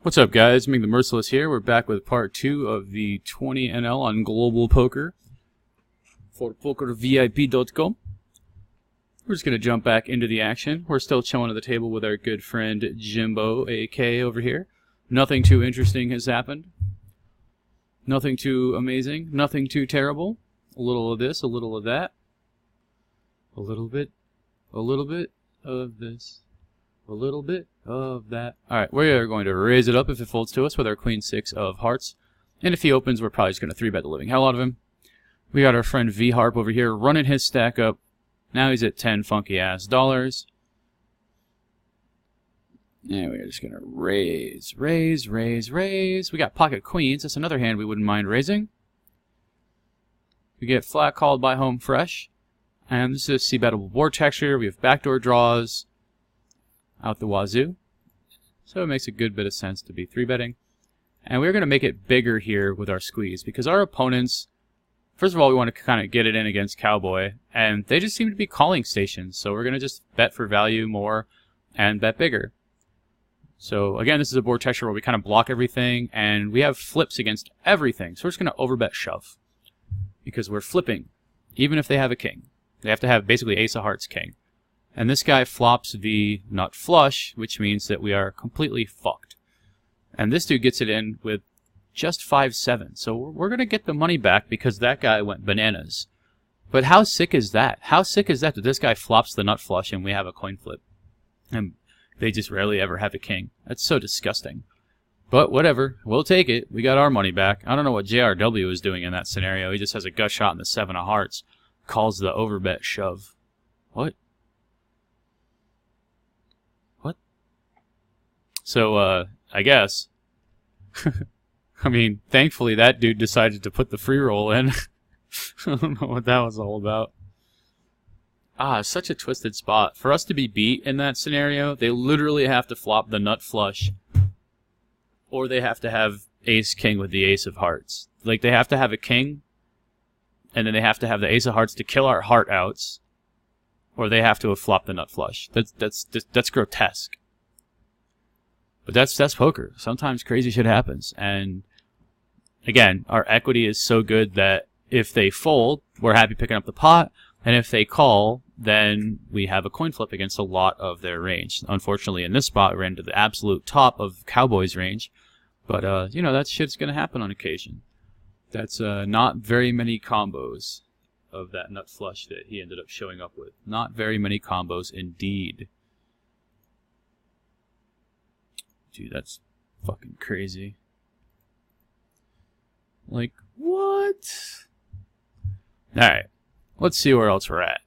What's up, guys? Ming the Merciless here. We're back with part 2 of the 20 NL on global poker for PokerVIP.com. We're just going to jump back into the action. We're still chilling at the table with our good friend Jimbo, AK, over here. Nothing too interesting has happened. Nothing too amazing. Nothing too terrible. A little of this, a little of that. A little bit of this. A little bit of that. Alright, we are going to raise it up if it folds to us with our Queen 6 of hearts. And if he opens, we're probably just going to 3-bet the living hell out of him. We got our friend V-Harp over here running his stack up. Now he's at 10 funky-ass dollars. And we're just going to raise. We got pocket queens. That's another hand we wouldn't mind raising. We get flat called by home fresh. And this is C-bettable board texture. We have backdoor draws out the wazoo. So it makes a good bit of sense to be 3-betting. And we're going to make it bigger here with our squeeze because our opponents, first of all, we want to kind of get it in against Cowboy, and they just seem to be calling stations. So we're going to just bet for value more and bet bigger. So again, this is a board texture where we kind of block everything, and we have flips against everything. So we're just going to overbet shove because we're flipping, even if they have a king. They have to have basically ace of hearts king. And this guy flops the nut flush, which means that we are completely fucked. And this dude gets it in with just 5-7. So we're going to get the money back because that guy went bananas. But how sick is that? How sick is that this guy flops the nut flush and we have a coin flip? And they just rarely ever have a king. That's so disgusting. But whatever. We'll take it. We got our money back. I don't know what JRW is doing in that scenario. He just has a gut shot in the 7 of hearts. Calls the overbet shove. What? So, I guess. I mean, thankfully that dude decided to put the free roll in. I don't know what that was all about. Such a twisted spot. For us to be beat in that scenario, they literally have to flop the nut flush. Or they have to have ace-king with the ace of hearts. Like, they have to have a king, and then they have to have the ace of hearts to kill our heart outs. Or they have to have flopped the nut flush. That's grotesque. But that's poker. Sometimes crazy shit happens. And again, our equity is so good that if they fold, we're happy picking up the pot. And if they call, then we have a coin flip against a lot of their range. Unfortunately, in this spot, we're into the absolute top of Cowboys' range. But, you know, that shit's going to happen on occasion. That's not very many combos of that nut flush that he ended up showing up with. Not very many combos indeed. Dude, that's fucking crazy. Like, what? Alright, let's see where else we're at.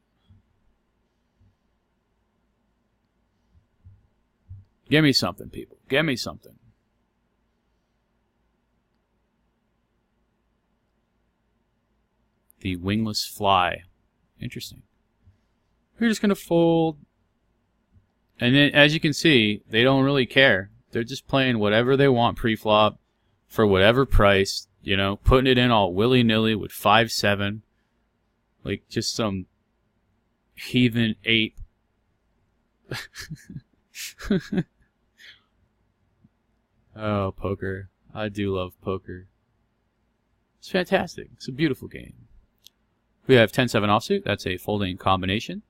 Give me something, people. Give me something. The wingless fly. Interesting. We're just going to fold. And then, as you can see, they don't really care. They're just playing whatever they want pre-flop for whatever price, you know, putting it in all willy-nilly with 5-7. Like just some heathen ape. Oh, poker. I do love poker. It's fantastic. It's a beautiful game. We have 10-7 offsuit. That's a folding combination.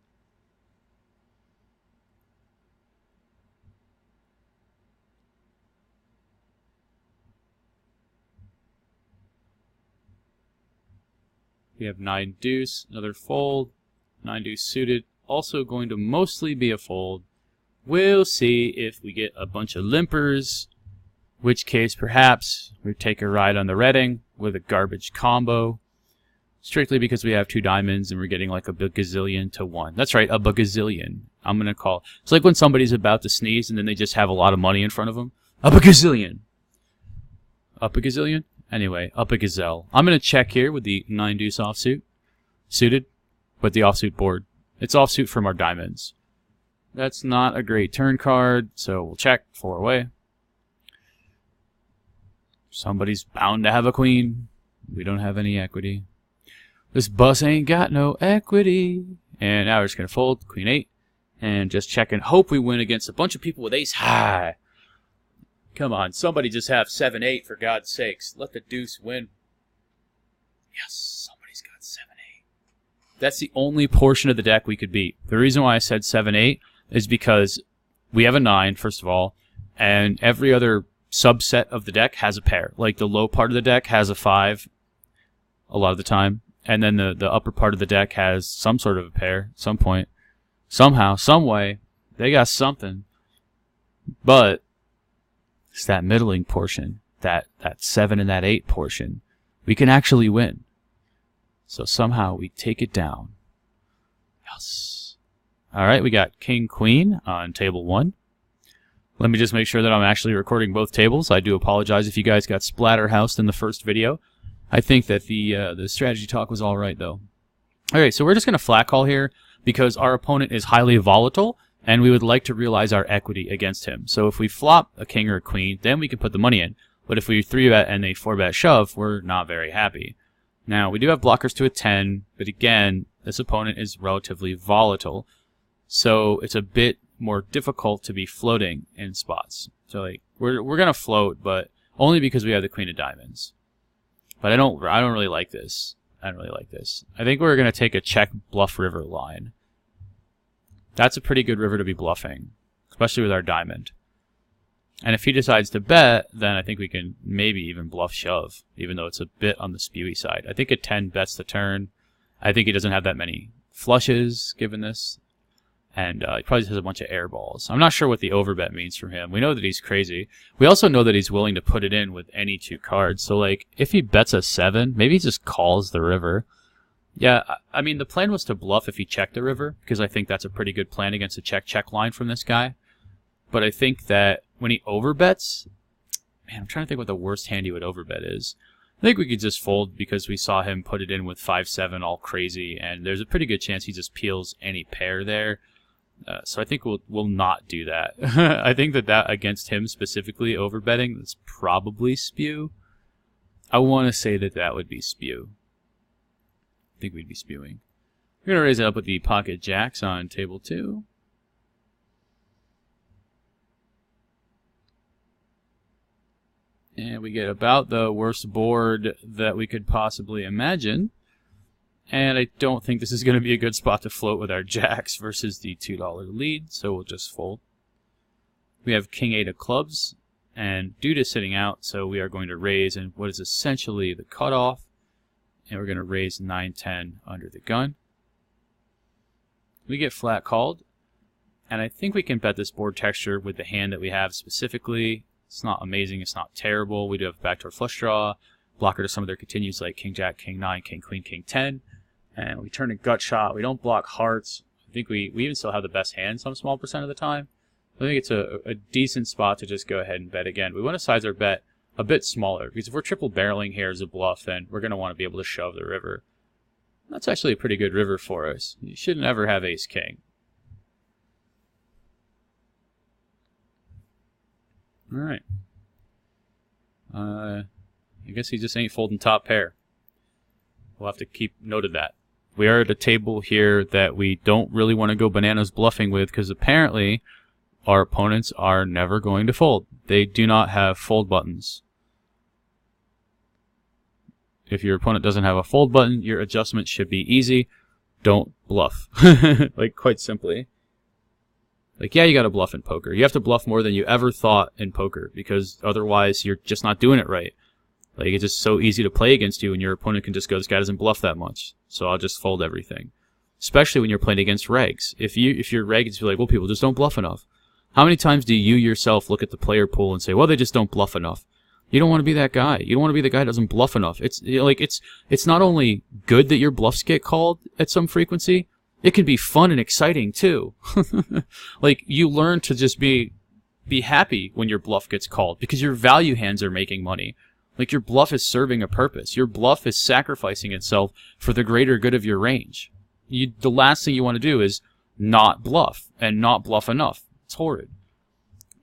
We have 9 deuce, another fold, 9 deuce suited, also going to mostly be a fold. We'll see if we get a bunch of limpers, which case perhaps we take a ride on the Redding with a garbage combo, strictly because we have 2 diamonds and we're getting like a bagazillion to 1. That's right, a bagazillion. I'm going to call. It's like when somebody's about to sneeze and then they just have a lot of money in front of them. A bagazillion. A bagazillion? Anyway, up a gazelle. I'm going to check here with the 9 deuce offsuit. Suited, but the offsuit board. It's offsuit from our diamonds. That's not a great turn card, so we'll check 4 away. Somebody's bound to have a queen. We don't have any equity. This bus ain't got no equity. And now we're just going to fold Queen 8. And just check and hope we win against a bunch of people with ace high. Come on, somebody just have 7-8 for God's sakes. Let the deuce win. Yes, somebody's got 7-8. That's the only portion of the deck we could beat. The reason why I said 7-8 is because we have a 9, first of all, and every other subset of the deck has a pair. Like the low part of the deck has a 5 a lot of the time, and then the upper part of the deck has some sort of a pair at some point. Somehow, some way, they got something. But it's that middling portion, that 7 and that 8 portion. We can actually win. So somehow we take it down. Yes. Alright, we got King Queen on table 1. Let me just make sure that I'm actually recording both tables. I do apologize if you guys got splatterhoused in the first video. I think that the strategy talk was alright though. Alright, so we're just going to flat call here because our opponent is highly volatile and we would like to realize our equity against him. So if we flop a king or a queen, then we can put the money in. But if we 3-bet and they 4-bet shove, we're not very happy. Now, we do have blockers to a 10, but again, this opponent is relatively volatile. So it's a bit more difficult to be floating in spots. So like we're going to float, but only because we have the queen of diamonds. But I don't really like this. I don't really like this. I think we're going to take a check bluff river line. That's a pretty good river to be bluffing, especially with our diamond. And if he decides to bet, then I think we can maybe even bluff shove, even though it's a bit on the spewy side. I think a 10 bets the turn. I think he doesn't have that many flushes given this. And he probably just has a bunch of air balls. I'm not sure what the overbet means from him. We know that he's crazy. We also know that he's willing to put it in with any 2 cards. So, like, if he bets a 7, maybe he just calls the river. Yeah, I mean, the plan was to bluff if he checked the river, because I think that's a pretty good plan against a check-check line from this guy. But I think that when he overbets, man, I'm trying to think what the worst hand he would overbet is. I think we could just fold because we saw him put it in with 5-7 all crazy, and there's a pretty good chance he just peels any pair there. So I think we'll not do that. I think that against him specifically overbetting, that's probably spew. I want to say that would be spew. I think we'd be spewing. We're going to raise it up with the pocket jacks on table 2. And we get about the worst board that we could possibly imagine. And I don't think this is going to be a good spot to float with our jacks versus the $2 lead, so we'll just fold. We have King 8 of clubs, and due to sitting out, so we are going to raise in what is essentially the cutoff, and we're going to raise 9-10 under the gun. We get flat called, and I think we can bet this board texture with the hand that we have specifically. It's not amazing, it's not terrible. We do have backdoor flush draw, blocker to some of their continues like King Jack, King 9, King Queen, King 10. And we turn a gut shot. We don't block hearts. I think we even still have the best hand some small percent of the time. I think it's a decent spot to just go ahead and bet again. We want to size our bet a bit smaller, because if we're triple barreling here as a bluff, then we're going to want to be able to shove the river. That's actually a pretty good river for us. You shouldn't ever have ace-king. Alright. I guess he just ain't folding top pair. We'll have to keep note of that. We are at a table here that we don't really want to go bananas bluffing with, because apparently our opponents are never going to fold. They do not have fold buttons. If your opponent doesn't have a fold button, your adjustment should be easy. Don't bluff. Like, quite simply. Like, yeah, you gotta bluff in poker. You have to bluff more than you ever thought in poker, because otherwise you're just not doing it right. Like, it's just so easy to play against you, and your opponent can just go, this guy doesn't bluff that much, so I'll just fold everything. Especially when you're playing against regs. If your reg is like, well, people just don't bluff enough. How many times do you yourself look at the player pool and say, well, they just don't bluff enough? You don't want to be that guy. You don't want to be the guy that doesn't bluff enough. It's not only good that your bluffs get called at some frequency, it can be fun and exciting too. Like, you learn to just be happy when your bluff gets called, because your value hands are making money. Like, your bluff is serving a purpose. Your bluff is sacrificing itself for the greater good of your range. The last thing you want to do is not bluff, and not bluff enough. It's horrid.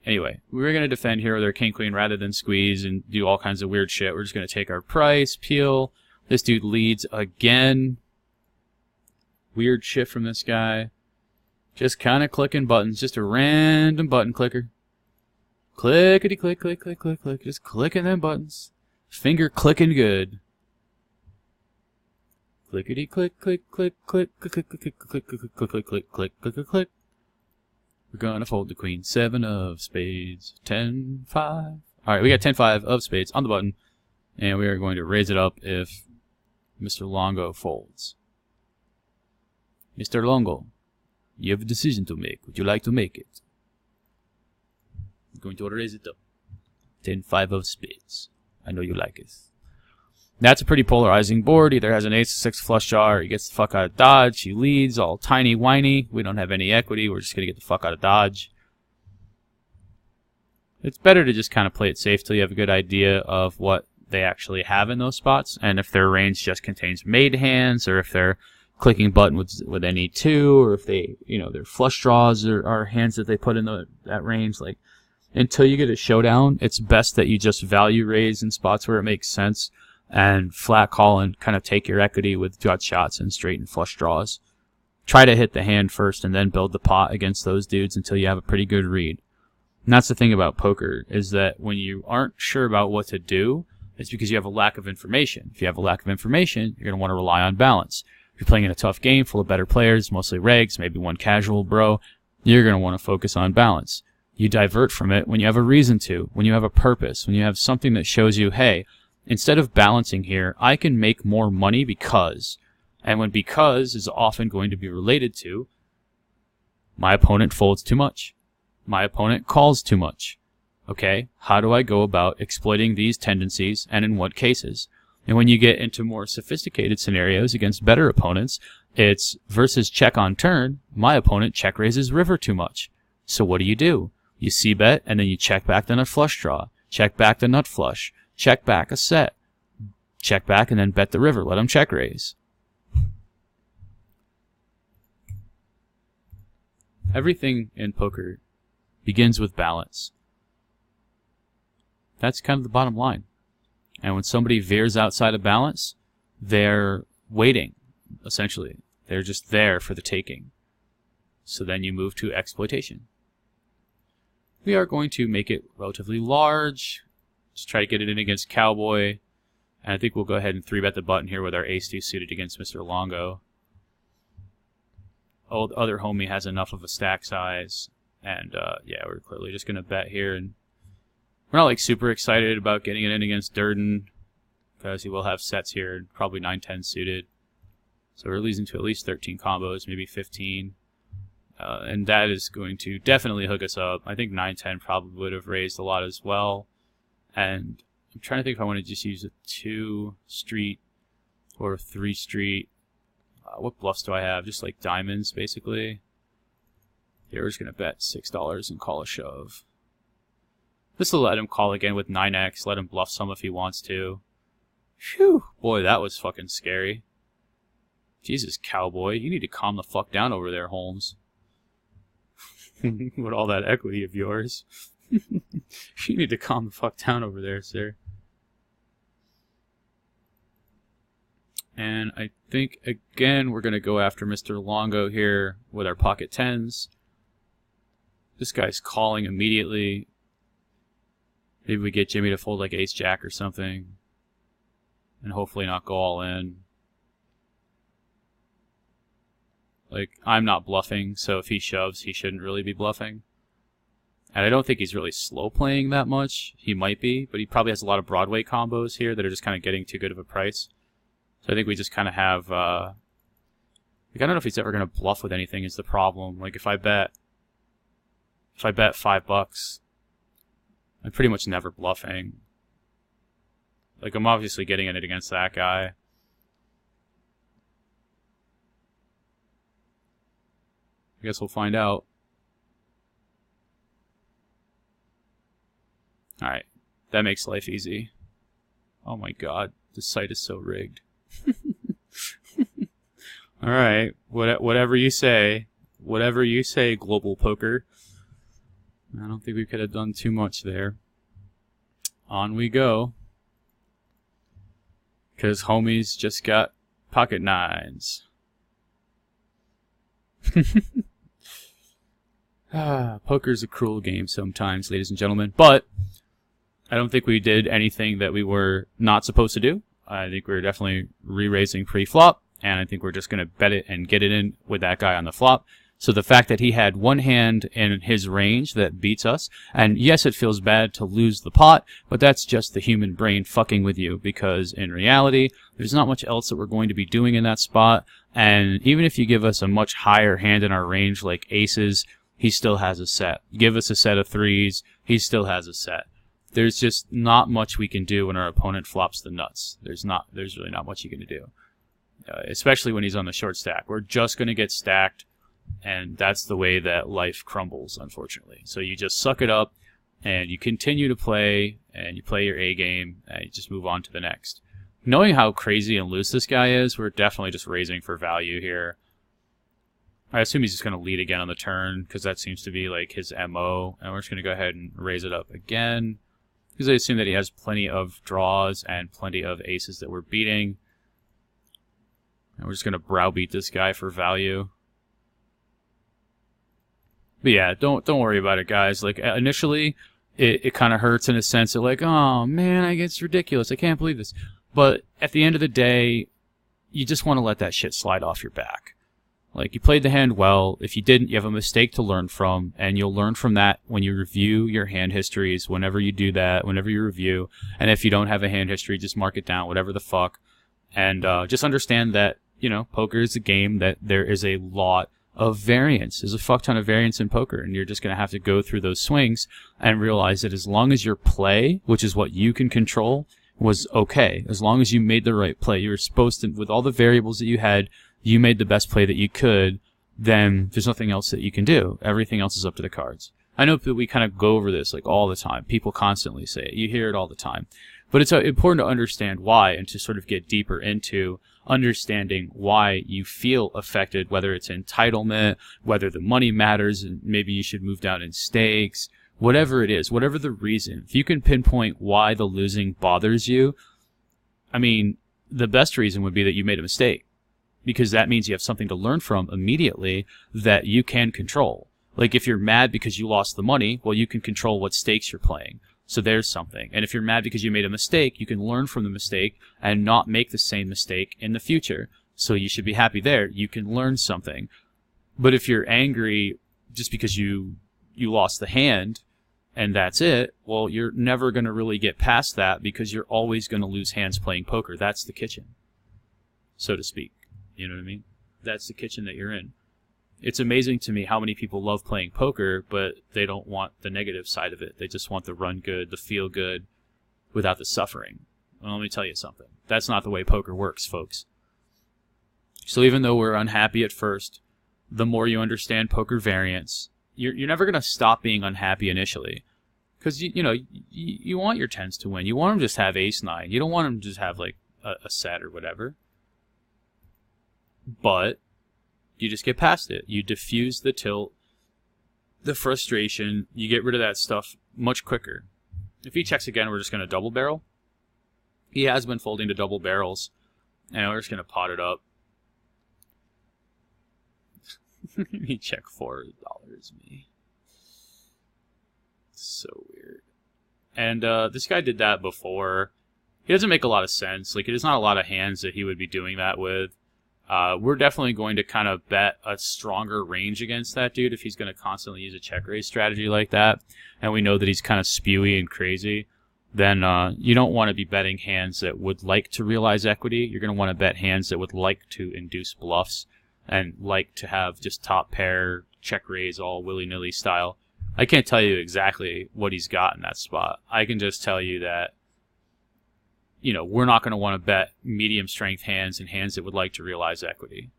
Anyway, we're going to defend here with our king-queen rather than squeeze and do all kinds of weird shit. We're just going to take our price, peel. This dude leads again. Weird shit from this guy. Just kind of clicking buttons. Just a random button clicker. Clickety click, click, click, click, click. Just clicking them buttons. Finger clicking good. Clickety click, click, click, click, click, click, click, click, click, click, click, click, click, click, click, click. We're gonna fold the queen. 7 of spades. 10, 5. All right, we got 10, 5 of spades on the button, and we are going to raise it up if Mr. Longo folds. Mr. Longo, you have a decision to make. Would you like to make it? I'm going to raise it up. 10, 5 of spades. I know you like it. That's a pretty polarizing board. Either has an ace of 6 flush draw, or he gets the fuck out of dodge. He leads all tiny whiny. We don't have any equity. We're just going to get the fuck out of dodge. It's better to just kind of play it safe till you have a good idea of what they actually have in those spots, and if their range just contains made hands, or if they're clicking button with any two, or if they, their flush draws are hands that they put in that range. Like, until you get a showdown, it's best that you just value raise in spots where it makes sense, and flat call and kind of take your equity with gut shots and straight and flush draws. Try to hit the hand first and then build the pot against those dudes until you have a pretty good read. And that's the thing about poker, is that when you aren't sure about what to do, it's because you have a lack of information. If you have a lack of information, you're going to want to rely on balance. If you're playing in a tough game full of better players, mostly regs, maybe one casual bro, you're going to want to focus on balance. You divert from it when you have a reason to, when you have a purpose, when you have something that shows you, hey, instead of balancing here, I can make more money because. And when because is often going to be related to, my opponent folds too much. My opponent calls too much. Okay, how do I go about exploiting these tendencies, and in what cases? And when you get into more sophisticated scenarios against better opponents, it's versus check on turn, my opponent check raises river too much. So what do? You c-bet, and then you check back the nut flush draw, check back the nut flush, check back a set, check back, and then bet the river, let him check raise. Everything in poker begins with balance. That's kind of the bottom line. And when somebody veers outside of balance, they're waiting, essentially. They're just there for the taking. So then you move to exploitation. We are going to make it relatively large. Just try to get it in against Cowboy. And I think we'll go ahead and 3-bet the button here with our ace-2 suited against Mr. Longo. Oh, the other homie has enough of a stack size. And, yeah, we're clearly just going to bet here. And we're not, like, super excited about getting it in against Durden, because he will have sets here, probably 9-10 suited. So we're losing to at least 13 combos, maybe 15. And that is going to definitely hook us up. I think 9-10 probably would have raised a lot as well. And I'm trying to think if I want to just use a 2 street or a 3 street. What bluffs do I have? Just like diamonds, basically. Yeah, we're just going to bet $6 and call a shove. This will let him call again with 9x, let him bluff some if he wants to. Phew, boy, that was fucking scary. Jesus, Cowboy, you need to calm the fuck down over there, Holmes. With all that equity of yours. You need to calm the fuck down over there, sir. And I think, again, we're going to go after Mr. Longo here with our pocket tens. This guy's calling immediately. Maybe we get Jimmy to fold like ace-jack or something. And hopefully not go all in. Like, I'm not bluffing, so if he shoves, he shouldn't really be bluffing. And I don't think he's really slow playing that much. He might be, but he probably has a lot of Broadway combos here that are just kind of getting too good of a price. So I think we just kind of have, like, I don't know if he's ever going to bluff with anything is the problem. Like, if I bet $5, I'm pretty much never bluffing. Like, I'm obviously getting in it against that guy. I guess we'll find out. Alright, that makes life easy. Oh my god, this site is so rigged. Alright, whatever you say. Whatever you say, Global Poker. I don't think we could have done too much there. On we go. Because homies just got pocket nines. Poker's a cruel game sometimes, ladies and gentlemen. But I don't think we did anything that we were not supposed to do. I think we were definitely re-raising pre-flop, and I think we're just going to bet it and get it in with that guy on the flop. So the fact that he had one hand in his range that beats us, and yes, it feels bad to lose the pot, but that's just the human brain fucking with you, because in reality, there's not much else that we're going to be doing in that spot, and even if you give us a much higher hand in our range like aces, he still has a set. Give us a set of threes, he still has a set. There's just not much we can do when our opponent flops the nuts. There's really not much you can do, especially when he's on the short stack. We're just going to get stacked, and that's the way that life crumbles, unfortunately. So you just suck it up, and you continue to play, and you play your A game, and you just move on to the next. Knowing how crazy and loose this guy is, we're definitely just raising for value here. I assume he's just going to lead again on the turn, because that seems to be like his MO. And we're just going to go ahead and raise it up again, because I assume that he has plenty of draws and plenty of aces that we're beating. And we're just going to browbeat this guy for value. But yeah, don't worry about it, guys. Like, initially, it kind of hurts in a sense of like, oh man, it's ridiculous. I can't believe this. But at the end of the day, you just want to let that shit slide off your back. Like, you played the hand well. If you didn't, you have a mistake to learn from, and you'll learn from that when you review your hand histories, whenever you do that, whenever you review. And if you don't have a hand history, just mark it down, whatever the fuck. And just understand that, you know, poker is a game that there is a lot of variance. There's a fuck ton of variance in poker, and you're just going to have to go through those swings and realize that as long as your play, which is what you can control, was okay, as long as you made the right play, you were supposed to, with all the variables that you had, you made the best play that you could, then there's nothing else that you can do. Everything else is up to the cards. I know that we kind of go over this like all the time. People constantly say it. You hear it all the time. But it's important to understand why, and to sort of get deeper into understanding why you feel affected, whether it's entitlement, whether the money matters, and maybe you should move down in stakes, whatever it is, whatever the reason. If you can pinpoint why the losing bothers you, I mean, the best reason would be that you made a mistake, because that means you have something to learn from immediately that you can control. Like, if you're mad because you lost the money, well, you can control what stakes you're playing. So there's something. And if you're mad because you made a mistake, you can learn from the mistake and not make the same mistake in the future. So you should be happy there. You can learn something. But if you're angry just because you lost the hand and that's it, well, you're never going to really get past that, because you're always going to lose hands playing poker. That's the kitchen, so to speak. You know what I mean? That's the kitchen that you're in. It's amazing to me how many people love playing poker, but they don't want the negative side of it. They just want the run good, the feel good, without the suffering. Well, let me tell you something. That's not the way poker works, folks. So even though we're unhappy at first, the more you understand poker variance, you're never going to stop being unhappy initially. Because, you want your 10s to win. You want them to just have ace-9. You don't want them to just have, like, a set or whatever. But you just get past it. You diffuse the tilt, the frustration. You get rid of that stuff much quicker. If he checks again, we're just going to double barrel. He has been folding to double barrels, and we're just going to pot it up. He check $4, me. So weird. And this guy did that before. He doesn't make a lot of sense. Like, there's not a lot of hands that he would be doing that with. We're definitely going to kind of bet a stronger range against that dude if he's going to constantly use a check raise strategy like that, and we know that he's kind of spewy and crazy. Then you don't want to be betting hands that would like to realize equity. You're going to want to bet hands that would like to induce bluffs and like to have just top pair check raise all willy-nilly style. I can't tell you exactly what he's got in that spot. I can just tell you that, we're not going to want to bet medium strength hands and hands that would like to realize equity.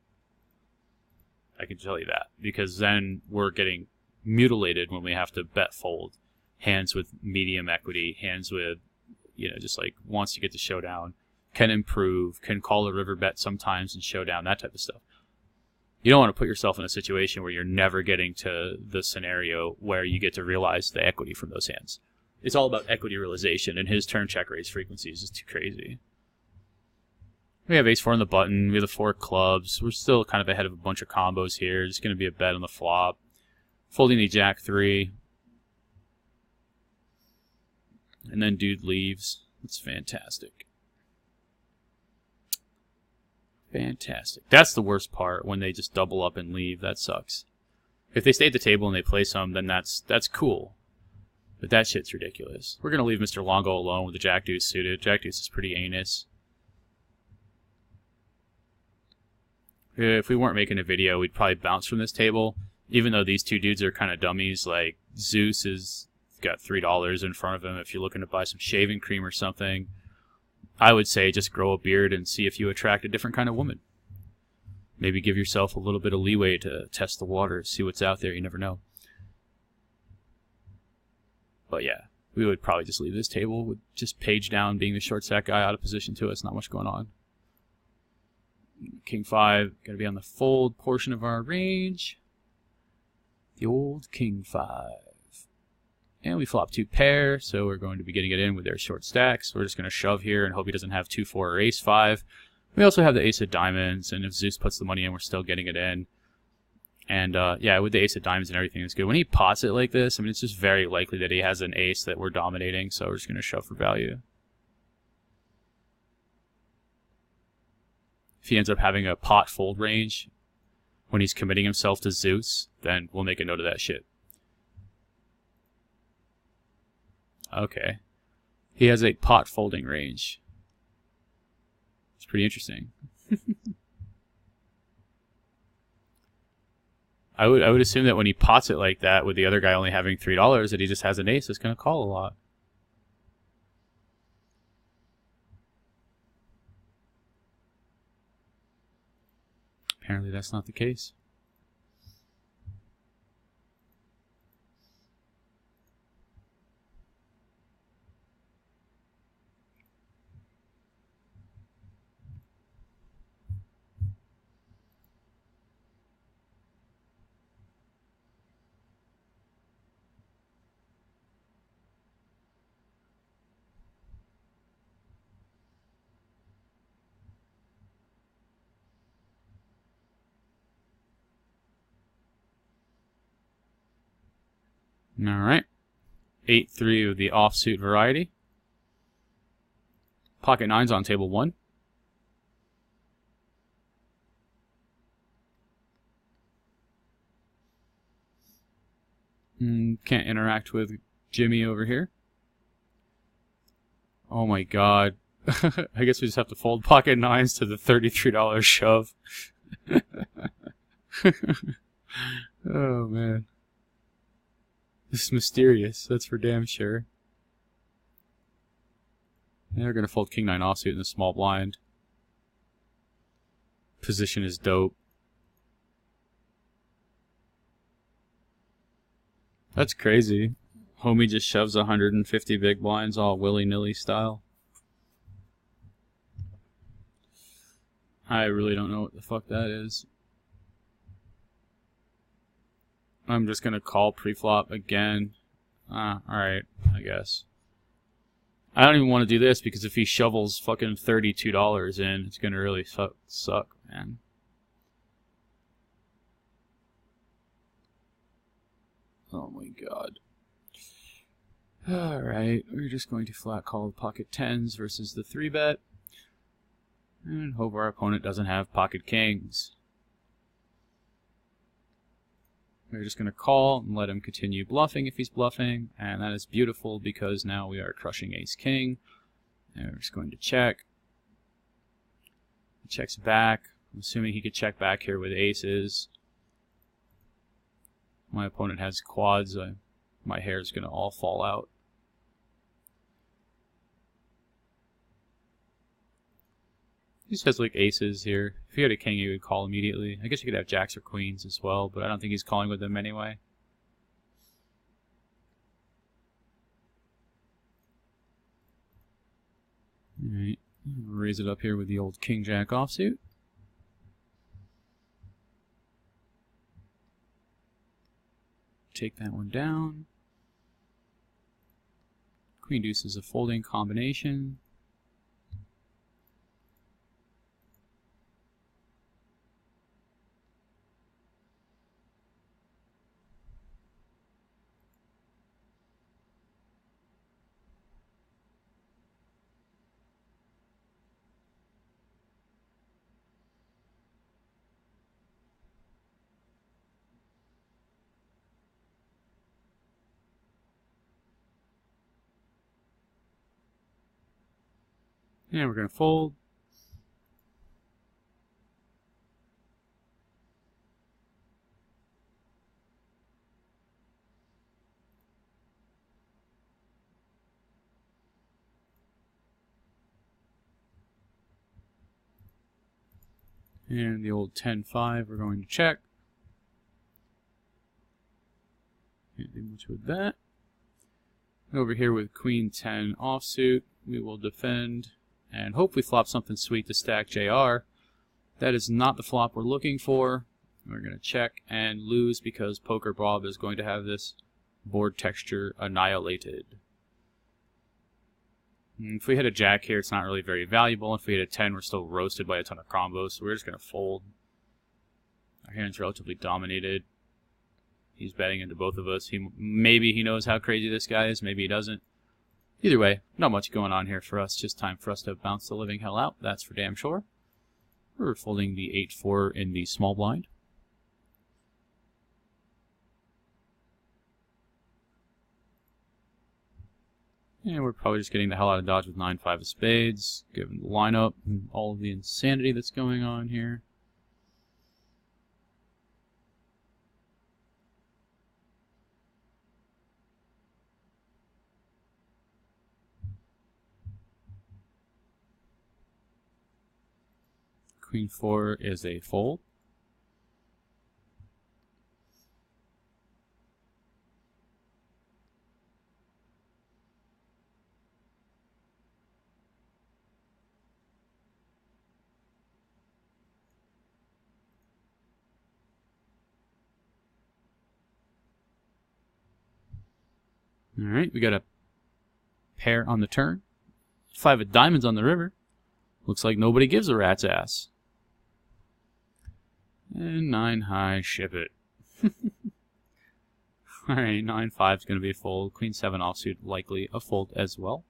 I can tell you that, because then we're getting mutilated when we have to bet fold hands with medium equity, hands with, just like wants to get to showdown, can improve, can call a river bet sometimes and showdown, that type of stuff. You don't want to put yourself in a situation where you're never getting to the scenario where you get to realize the equity from those hands. It's all about equity realization, and his turn check raise frequency is just too crazy. We have ace-4 on the button. We have the 4 clubs. We're still kind of ahead of a bunch of combos here. Just going to be a bet on the flop. Folding the jack 3. And then dude leaves. That's fantastic. Fantastic. That's the worst part, when they just double up and leave. That sucks. If they stay at the table and they play some, then that's cool. But that shit's ridiculous. We're going to leave Mr. Longo alone with the jack deuce suited. Jack deuce is pretty anus. If we weren't making a video, we'd probably bounce from this table. Even though these two dudes are kind of dummies, like Zeus has got $3 in front of him. If you're looking to buy some shaving cream or something, I would say just grow a beard and see if you attract a different kind of woman. Maybe give yourself a little bit of leeway to test the waters, see what's out there. You never know. But yeah, we would probably just leave this table with just page down, being the short stack guy, out of position to us. Not much going on. King 5, got to be on the fold portion of our range. The old King 5. And we flop 2 pair, so we're going to be getting it in with their short stacks. We're just going to shove here and hope he doesn't have 2-4 or ace 5. We also have the ace of diamonds, and if Zeus puts the money in, we're still getting it in. And yeah, with the ace of diamonds and everything, it's good. When he pots it like this, I mean, it's just very likely that he has an ace that we're dominating, so we're just going to shove for value. If he ends up having a pot fold range when he's committing himself to Zeus, then we'll make a note of that shit. Okay. He has a pot folding range. It's pretty interesting. I would assume that when he pots it like that, with the other guy only having $3, that he just has an ace that's going to call a lot. Apparently that's not the case. Alright. 8-3 of the offsuit variety. Pocket 9's on table 1. Can't interact with Jimmy over here. Oh my god. I guess we just have to fold pocket 9s to the $33 shove. Oh man. This is mysterious, that's for damn sure. Yeah, we're going to fold King 9 offsuit in the small blind. Position is dope. That's crazy. Homie just shoves 150 big blinds all willy-nilly style. I really don't know what the fuck that is. I'm just gonna call pre-flop again. Alright, I guess. I don't even want to do this because if he shovels fucking $32 in, it's gonna really suck, man. Oh my god. Alright, we're just going to flat call the pocket 10s versus the 3-bet. And hope our opponent doesn't have pocket kings. We're just going to call and let him continue bluffing if he's bluffing, and that is beautiful because now we are crushing ace-king. And we're just going to check. He checks back. I'm assuming he could check back here with aces. My opponent has quads. My hair is going to all fall out. He just has like aces here. If he had a king, he would call immediately. I guess you could have jacks or queens as well, but I don't think he's calling with them anyway. Alright, raise it up here with the old king-jack offsuit. Take that one down. Queen-deuce is a folding combination. And we're going to fold. And the old 10-5 we're going to check. Can't do much with that. Over here with Queen 10 offsuit, we will defend and hope we flop something sweet to stack JR. That is not the flop we're looking for. We're going to check and lose because Poker Bob is going to have this board texture annihilated. And if we hit a jack here, it's not really very valuable. If we hit a 10, we're still roasted by a ton of combos, so we're just going to fold. Our hand's relatively dominated. He's betting into both of us. Maybe he knows how crazy this guy is. Maybe he doesn't. Either way, not much going on here for us. Just time for us to bounce the living hell out. That's for damn sure. We're folding the 8-4 in the small blind. And we're probably just getting the hell out of dodge with 9-5 of spades, given the lineup and all of the insanity that's going on here. Queen 4 is a fold. All right, we got a pair on the turn. 5 of diamonds on the river. Looks like nobody gives a rat's ass. And 9 high, ship it. All right, 9-5 is going to be a fold. Queen 7 offsuit, likely a fold as well.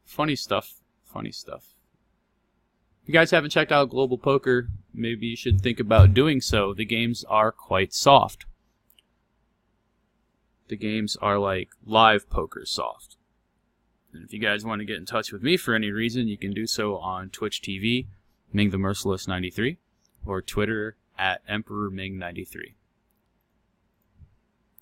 Funny stuff. Funny stuff. If you guys haven't checked out Global Poker, maybe you should think about doing so. The games are quite soft. The games are like live poker soft. And if you guys want to get in touch with me for any reason, you can do so on Twitch TV, Ming the Merciless 93, or Twitter at Emperor Ming 93.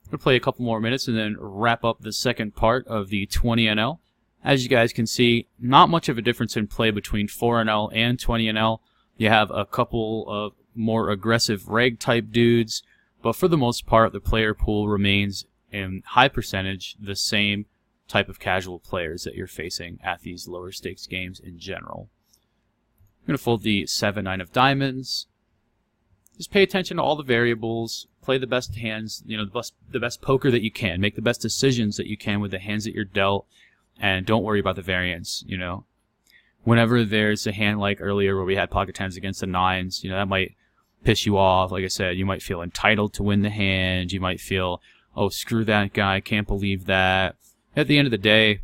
I'm going to play a couple more minutes and then wrap up the second part of the 20NL. As you guys can see, not much of a difference in play between 4NL and 20NL. You have a couple of more aggressive reg type dudes, but for the most part, the player pool remains in high percentage the same type of casual players that you're facing at these lower stakes games in general. I'm going to fold the 7-9 of diamonds. Just pay attention to all the variables. Play the best hands, the best poker that you can. Make the best decisions that you can with the hands that you're dealt. And don't worry about the variance, Whenever there's a hand like earlier where we had pocket tens against the 9s, that might piss you off. Like I said, you might feel entitled to win the hand. You might feel, oh, screw that guy, can't believe that. At the end of the day,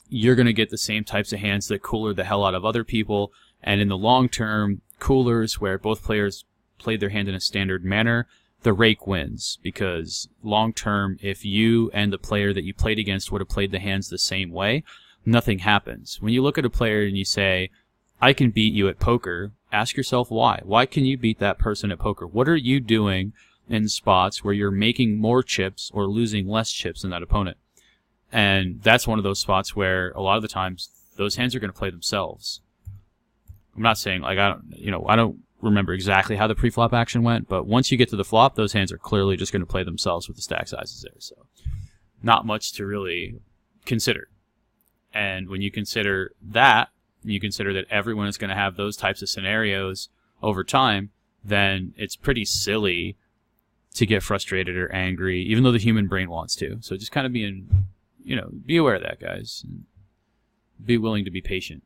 you're going to get the same types of hands that cooler the hell out of other people. And in the long term, coolers where both players played their hand in a standard manner, the rake wins, because long term, if you and the player that you played against would have played the hands the same way, nothing happens. When you look at a player and you say, I can beat you at poker, ask yourself why. Why can you beat that person at poker? What are you doing in spots where you're making more chips or losing less chips than that opponent? And that's one of those spots where a lot of the times those hands are going to play themselves. I'm not saying I don't remember exactly how the pre-flop action went, but once you get to the flop, those hands are clearly just going to play themselves with the stack sizes there. So not much to really consider. And when you consider that, you consider that everyone is going to have those types of scenarios over time, then it's pretty silly to get frustrated or angry, even though the human brain wants to. So just kind of be aware of that, guys. Be willing to be patient.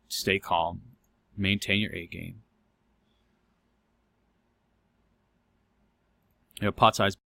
Stay calm. Maintain your A game. Pot size